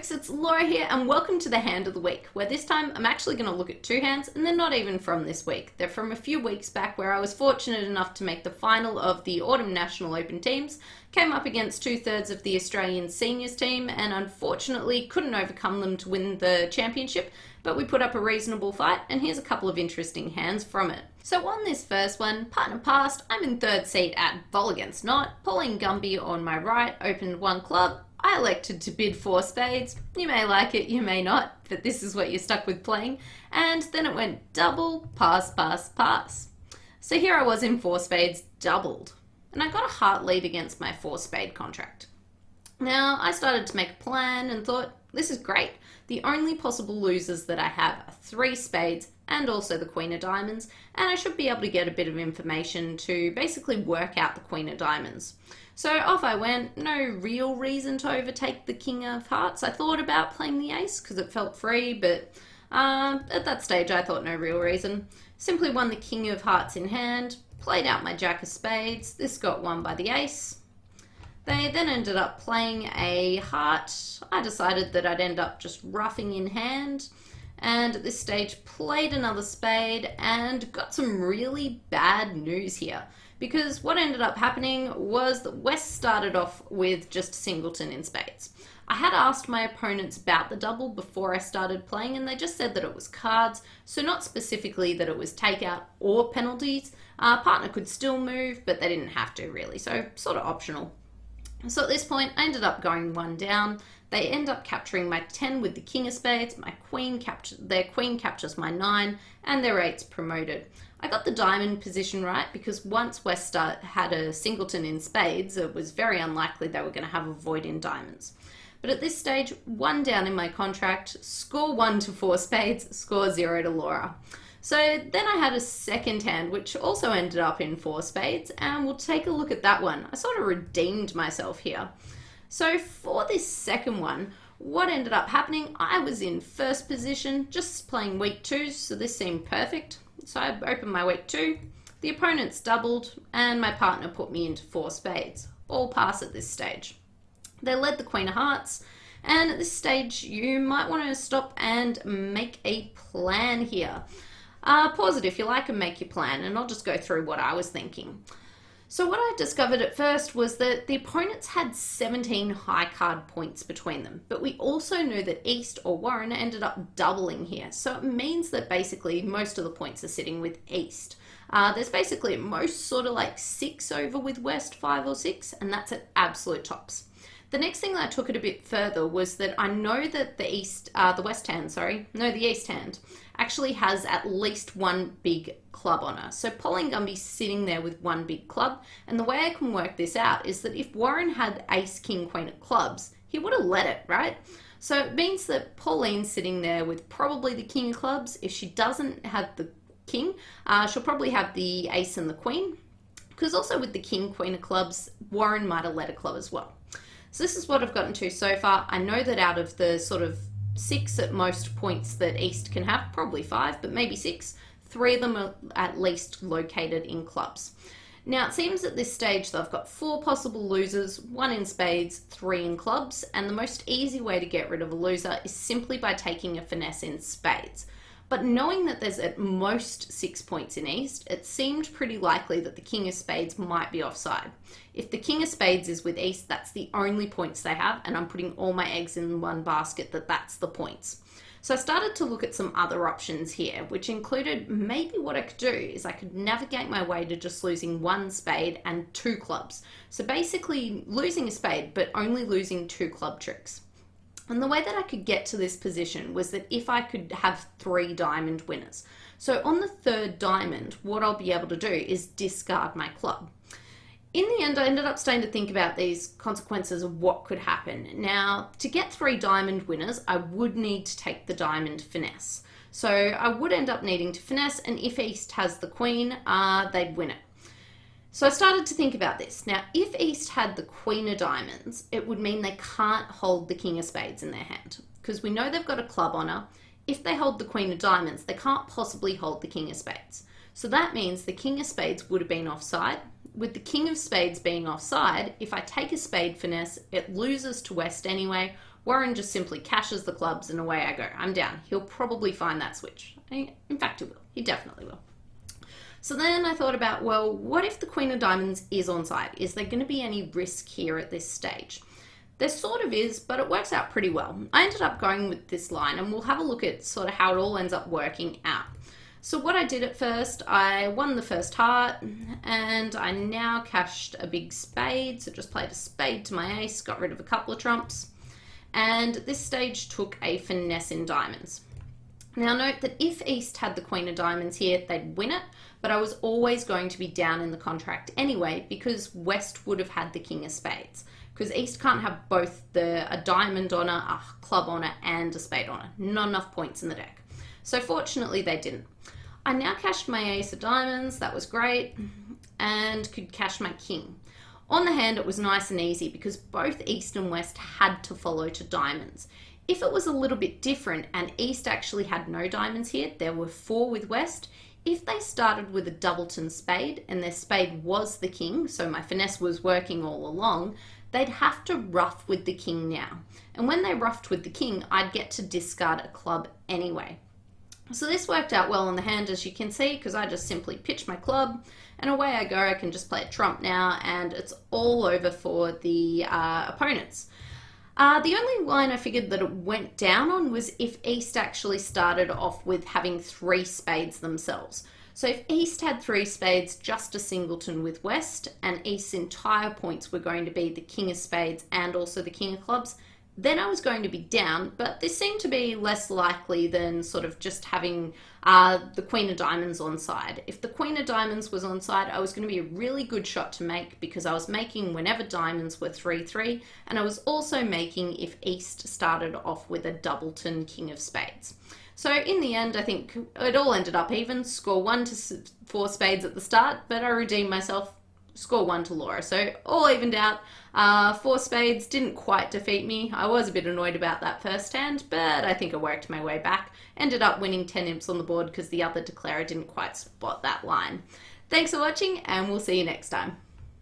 folks, it's Laura here and welcome to the Hand of the Week, where this time I'm actually going to look at two hands and they're not even from this week. They're from a few weeks back where I was fortunate enough to make the final of the Autumn National Open teams, came up against two-thirds of the Australian seniors team and unfortunately couldn't overcome them to win the championship, but we put up a reasonable fight and here's a couple of interesting hands from it. So on this first one, partner passed, I'm in third seat at Vol against Not, Pauline Gumby on my right, opened one club. I elected to bid 4 spades. You may like it, you may not, but this is what you're stuck with playing. And then it went double, pass, pass, pass. So here I was in 4 spades, doubled. And I got a heart lead against my 4 spade contract. Now, I started to make a plan and thought, this is great. The only possible losers that I have are 3 spades and also the Queen of Diamonds, and I should be able to get a bit of information to basically work out the Queen of Diamonds. So off I went, no real reason to overtake the King of Hearts. I thought about playing the Ace because it felt free, but at that stage I thought no real reason. Simply won the King of Hearts in hand, played out my Jack of Spades, this got won by the Ace. They then ended up playing a heart. I decided that I'd end up just roughing in hand, and at this stage played another spade and got some really bad news here. Because what ended up happening was that West started off with just singleton in spades. I had asked my opponents about the double before I started playing and they just said that it was cards, so not specifically that it was takeout or penalties. Partner could still move, but they didn't have to really, so sort of optional. So at this point, I ended up going 1 down. They end up capturing my 10 with the King of Spades, their Queen captures my 9, and their 8's promoted. I got the diamond position right because once West had a singleton in spades, it was very unlikely they were going to have a void in diamonds. But at this stage, 1 down in my contract, score 1 to 4 spades, score 0 to Laura. So then I had a second hand, which also ended up in 4 spades, and we'll take a look at that one. I sort of redeemed myself here. So for this second one, what ended up happening, I was in first position, just playing week 2, so this seemed perfect. So I opened my week 2, the opponents doubled, and my partner put me into 4 spades. All pass at this stage. They led the Queen of Hearts, and at this stage you might want to stop and make a plan here. Pause it if you like and make your plan, and I'll just go through what I was thinking. So what I discovered at first was that the opponents had 17 high card points between them, but we also knew that East or Warren ended up doubling here. So it means that basically most of the points are sitting with East. There's basically at most sort of like 6 over with West, 5 or 6, and that's at absolute tops. The next thing that I took it a bit further was that I know that the East hand actually has at least 1 big club on her. So Pauline Gumby's sitting there with 1 big club, and the way I can work this out is that if Warren had Ace, King, Queen of clubs, he would have let it, right? So it means that Pauline's sitting there with probably the King of clubs. If she doesn't have the King, she'll probably have the Ace and the Queen, because also with the King, Queen of clubs, Warren might have let a club as well. So this is what I've gotten to so far. I know that out of the sort of 6 at most points that East can have, probably 5, but maybe 6, 3 of them are at least located in clubs. Now it seems at this stage that I've got 4 possible losers, 1 in spades, 3 in clubs, and the most easy way to get rid of a loser is simply by taking a finesse in spades. But knowing that there's at most 6 points in East, it seemed pretty likely that the King of Spades might be offside. If the King of Spades is with East, that's the only points they have, and I'm putting all my eggs in one basket that's the points. So I started to look at some other options here, which included maybe what I could do is I could navigate my way to just losing 1 spade and 2 clubs. So basically losing a spade, but only losing 2 club tricks. And the way that I could get to this position was that if I could have 3 diamond winners. So on the 3rd diamond, what I'll be able to do is discard my club. In the end, I ended up starting to think about these consequences of what could happen. Now, to get 3 diamond winners, I would need to take the diamond finesse. So I would end up needing to finesse, and if East has the Queen, they'd win it. So I started to think about this. Now, if East had the Queen of Diamonds, it would mean they can't hold the King of Spades in their hand, because we know they've got a club on her. If they hold the Queen of Diamonds, they can't possibly hold the King of Spades. So that means the King of Spades would have been offside. With the King of Spades being offside, if I take a spade finesse, it loses to West anyway. Warren just simply cashes the clubs and away I go. I'm down. He'll probably find that switch. In fact, he will. He definitely will. So then I thought about, well, what if the Queen of Diamonds is onside? Is there going to be any risk here at this stage? There sort of is, but it works out pretty well. I ended up going with this line, and we'll have a look at sort of how it all ends up working out. So what I did at first, I won the first heart, and I now cashed a big spade, so just played a spade to my ace, got rid of a couple of trumps, and this stage took a finesse in diamonds. Now note that if East had the Queen of Diamonds here, they'd win it, but I was always going to be down in the contract anyway because West would have had the King of Spades. Because East can't have both a diamond on her, a club on her, and a spade on her. Not enough points in the deck. So fortunately they didn't. I now cashed my ace of diamonds, that was great, and could cash my king. On the hand it was nice and easy because both East and West had to follow to diamonds. If it was a little bit different and East actually had no diamonds here, there were 4 with West, if they started with a doubleton spade and their spade was the king, so my finesse was working all along, they'd have to ruff with the king now. And when they ruffed with the king, I'd get to discard a club anyway. So this worked out well on the hand, as you can see, because I just simply pitch my club and away I go. I can just play a trump now and it's all over for the opponents. The only line I figured that it went down on was if East actually started off with having 3 spades themselves. So if East had 3 spades, just a singleton with West, and East's entire points were going to be the King of Spades and also the King of Clubs, then I was going to be down, but this seemed to be less likely than sort of just having the Queen of Diamonds on side. If the Queen of Diamonds was on side, I was going to be a really good shot to make because I was making whenever diamonds were 3-3, and I was also making if East started off with a doubleton King of Spades. So in the end, I think it all ended up even. Score 1 to 4 spades at the start, but I redeemed myself. Score 1 to Laura. So all evened out. 4 spades didn't quite defeat me. I was a bit annoyed about that first hand, but I think I worked my way back. Ended up winning 10 imps on the board because the other declarer didn't quite spot that line. Thanks for watching, and we'll see you next time.